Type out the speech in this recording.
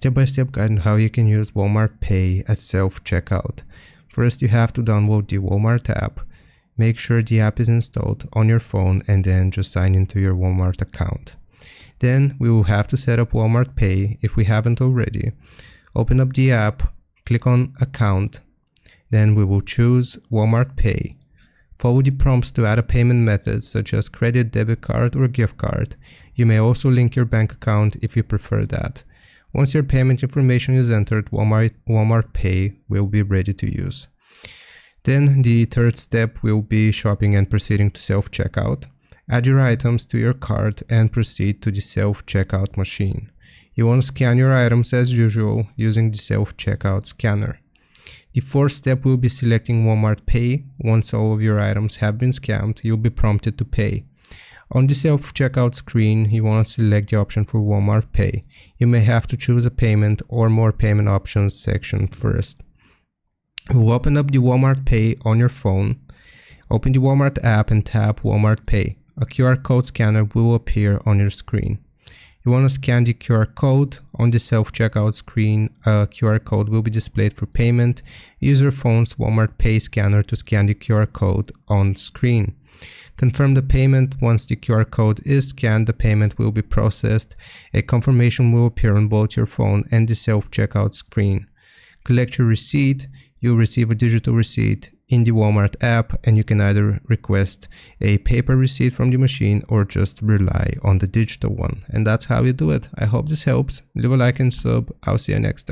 Step-by-step guide on how you can use Walmart Pay at self-checkout. First, you have to download the Walmart app. Make sure the app is installed on your phone and then just sign into your Walmart account. Then we will have to set up Walmart Pay if we haven't already. Open up the app, click on Account, then we will choose Walmart Pay. Follow the prompts to add a payment method such as credit, debit card, or gift card. You may also link your bank account if you prefer that. Once your payment information is entered, Walmart Pay will be ready to use. Then the third step will be shopping and proceeding to self-checkout. Add your items to your cart and proceed to the self-checkout machine. You want to scan your items as usual using the self-checkout scanner. The fourth step will be selecting Walmart Pay. Once all of your items have been scanned, you'll be prompted to pay. On the self-checkout screen, you want to select the option for Walmart Pay. You may have to choose a payment or more payment options section first. We'll open up the Walmart Pay on your phone. Open the Walmart app and tap Walmart Pay. A QR code scanner will appear on your screen. You want to scan the QR code. On the self-checkout screen, a QR code will be displayed for payment. Use your phone's Walmart Pay scanner to scan the QR code on the screen. Confirm the payment. Once the QR code is scanned, the payment will be processed. A confirmation will appear on both your phone and the self-checkout screen. Collect your receipt. You'll receive a digital receipt in the Walmart app, and you can either request a paper receipt from the machine or just rely on the digital one. And that's how you do it. I hope this helps. Leave a like and sub. I'll see you next time.